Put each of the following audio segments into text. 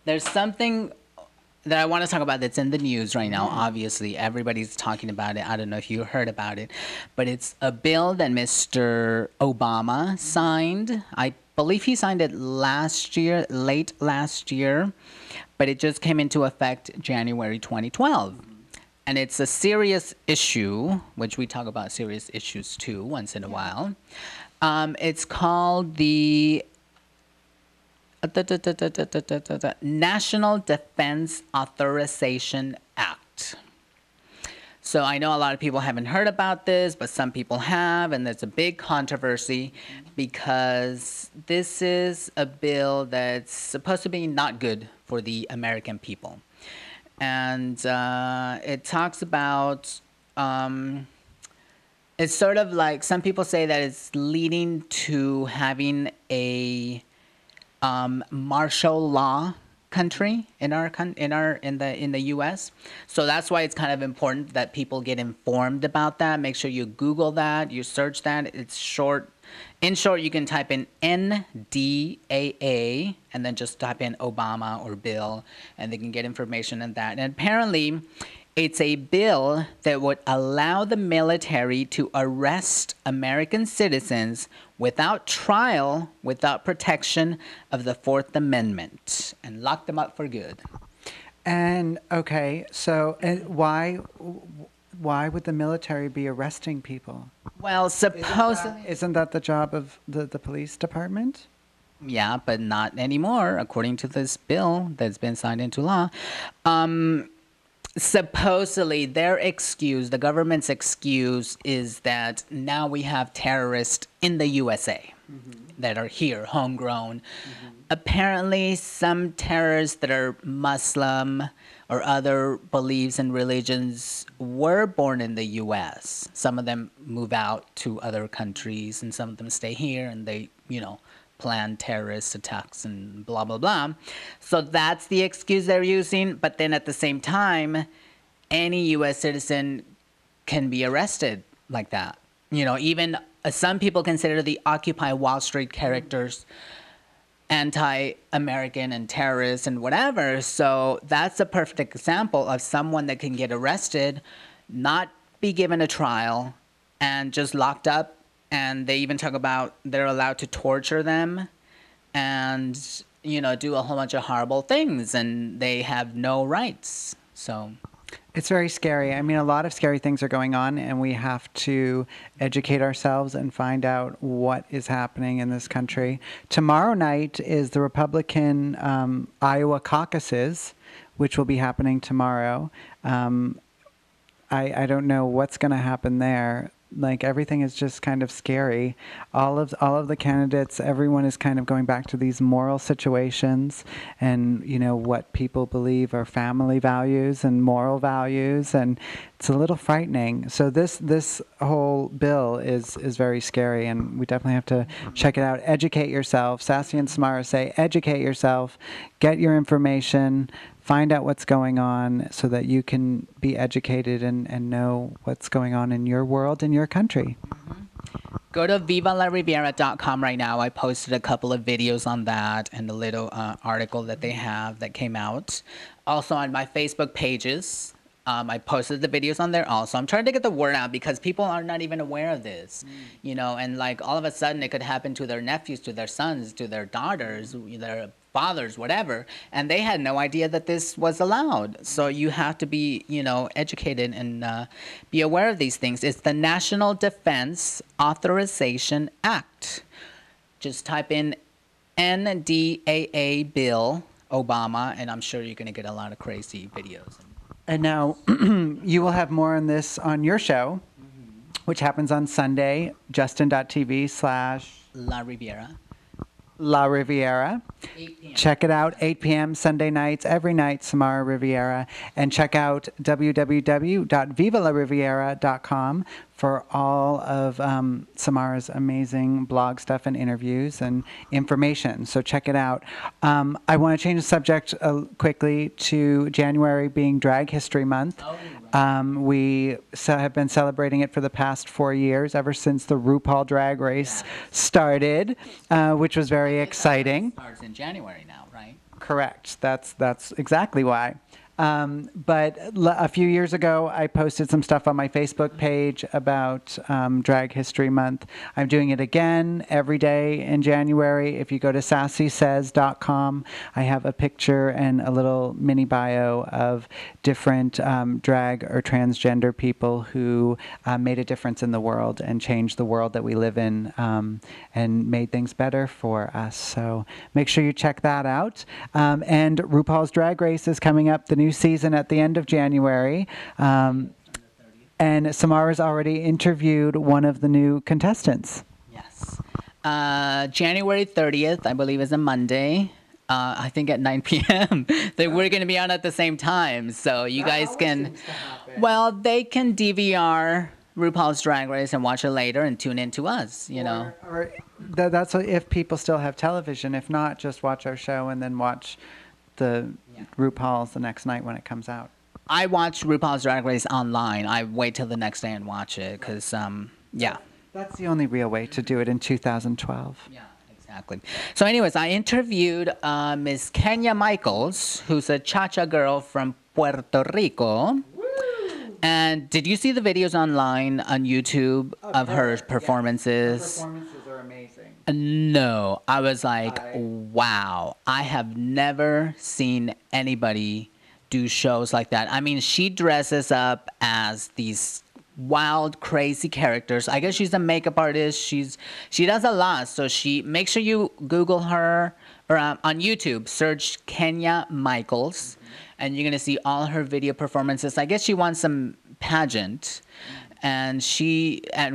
there's something that I want to talk about that's in the news right now. Obviously, everybody's talking about it. I don't know if you heard about it, but it's a bill that Mr. Obama signed. I believe he signed it last year, late last year, but it just came into effect January 2012. And it's a serious issue, which we talk about serious issues too once in a while. It's called the National Defense Authorization Act. So I know a lot of people haven't heard about this, but some people have, and there's a big controversy because this is a bill that's supposed to be not good for the American people. And it talks about, it's sort of like, some people say that it's leading to having a martial law country in the U.S. So that's why it's kind of important that people get informed about that. Make sure you Google that, you search that. It's short. In short, you can type in NDAA and then just type in Obama or bill, and they can get information on that. And apparently, it's a bill that would allow the military to arrest American citizens without trial, without protection of the Fourth Amendment, and lock them up for good. And okay, so why would the military be arresting people? Well, supposedly... Isn't that the job of the police department? Yeah, but not anymore, according to this bill that's been signed into law. Supposedly, their excuse, the government's excuse, is that now we have terrorists in the USA that are here, homegrown. Apparently, some terrorists that are Muslim or other beliefs and religions were born in the U.S. Some of them move out to other countries, and some of them stay here, and they, plan terrorist attacks and blah, blah, blah. So that's the excuse they're using. But then at the same time, any U.S. citizen can be arrested like that. Even some people consider the Occupy Wall Street characters anti-American and terrorists and whatever. So that's a perfect example of someone that can get arrested, not be given a trial, and just locked up. And they even talk about they're allowed to torture them and, do a whole bunch of horrible things, and they have no rights. So it's very scary. I mean, a lot of scary things are going on, and we have to educate ourselves and find out what is happening in this country. Tomorrow night is the Republican Iowa caucuses, which will be happening tomorrow. I don't know what's going to happen there. Like, everything is just kind of scary. All of the candidates, everyone is kind of going back to these moral situations and, what people believe are family values and moral values, and it's a little frightening. So this whole bill is very scary, and we definitely have to check it out. Educate yourself. Sassy and Samara say, educate yourself, get your information, find out what's going on so that you can be educated and know what's going on in your world, in your country. Go to vivalariviera.com right now. I posted a couple of videos on that and a little article that they have that came out. Also on my Facebook pages, I posted the videos on there also. I'm trying to get the word out because people are not even aware of this, and like all of a sudden it could happen to their nephews, to their sons, to their daughters, their fathers, whatever, and they had no idea that this was allowed. So you have to be, educated and be aware of these things. It's the National Defense Authorization Act. Just type in NDAA bill Obama, and I'm sure you're going to get a lot of crazy videos. And now you will have more on this on your show, which happens on Sunday, justin.tv/La Riviera. 8 p.m. Check it out, 8 p.m. Sunday nights, every night, Samara Riviera. And check out www.vivalariviera.com for all of Samara's amazing blog stuff and interviews and information. So check it out. I want to change the subject quickly to January being Drag History Month. We have been celebrating it for the past 4 years, ever since the RuPaul Drag Race started, which was very exciting. Starts in January now, right? Correct. That's exactly why. But a few years ago, I posted some stuff on my Facebook page about Drag History Month. I'm doing it again every day in January. If you go to sassysays.com, I have a picture and a little mini bio of different drag or transgender people who made a difference in the world and changed the world that we live in and made things better for us. So make sure you check that out. And RuPaul's Drag Race is coming up, the new season at the end of January. And Samara's already interviewed one of the new contestants. Yes. January 30th, I believe, is a Monday. I think at 9 p.m. We're going to be on at the same time. So you guys can, well, they can DVR RuPaul's Drag Race and watch it later and tune in to us, you know. Or that's if people still have television. If not, just watch our show and then watch the RuPaul's the next night when it comes out. I watch RuPaul's Drag Race online. I wait till the next day and watch it because, yeah. That's the only real way to do it in 2012. Yeah, exactly. So anyways, I interviewed Miss Kenya Michaels, who's a cha-cha girl from Puerto Rico. And did you see the videos online on YouTube of her performances? Her performances are amazing. No, I was like, wow, I have never seen anybody do shows like that. I mean, she dresses up as these wild, crazy characters. I guess she's a makeup artist. She does a lot. So make sure you Google her or on YouTube, search Kenya Michaels, and you're gonna see all her video performances. I guess she won some pageant. And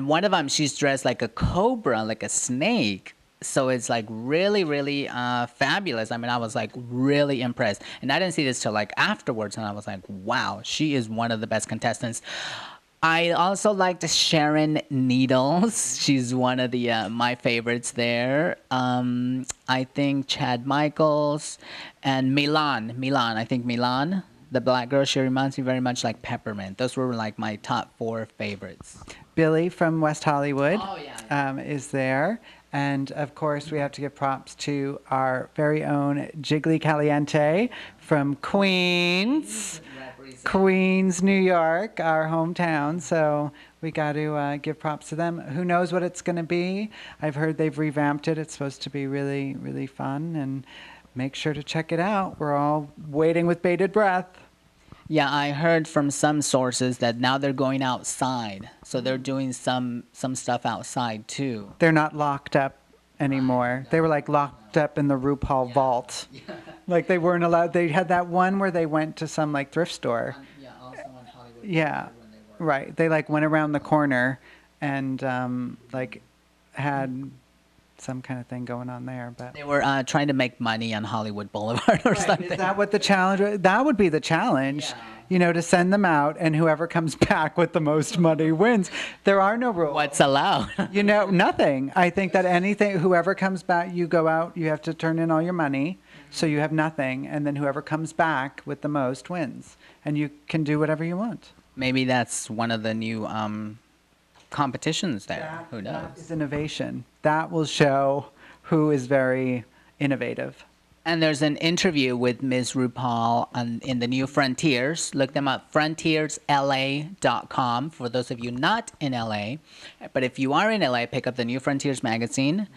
one of them, she's dressed like a cobra, like a snake. So it's like really, really fabulous. I mean, I was like really impressed. And I didn't see this till like afterwards. And I was like, wow, she is one of the best contestants. I also liked Sharon Needles. She's one of the my favorites there. I think Chad Michaels and Milan. I think Milan. The black girl, she reminds me very much like Peppermint. Those were like my top 4 favorites. Billy from West Hollywood yeah. Is there. And of course, we have to give props to our very own Jiggly Caliente from Queens, New York, our hometown. So we got to give props to them. Who knows what it's going to be? I've heard they've revamped it. It's supposed to be really, really fun. And make sure to check it out. We're all waiting with bated breath. Yeah, I heard from some sources that now they're going outside. So they're doing some stuff outside too. They're not locked up anymore. They were like locked up in the RuPaul vault. Yeah. Like they weren't allowed. They had that one where they went to some like thrift store. Yeah, also on Hollywood. Yeah, when they were. right. They like went around the corner and like had some kind of thing going on there. But They were trying to make money on Hollywood Boulevard or something. is that what the challenge? That would be the challenge. Yeah. You know, to send them out, and whoever comes back with the most money wins. There are no rules. What's allowed? You know, nothing. I think that anything, whoever comes back, you go out, you have to turn in all your money, so you have nothing, and then whoever comes back with the most wins, and you can do whatever you want. Maybe that's one of the new competitions there. Who knows? That is innovation. That will show who is very innovative. And there's an interview with Ms. RuPaul in the New Frontiers. Look them up, frontiersla.com, for those of you not in LA. But if you are in LA, pick up the New Frontiers magazine.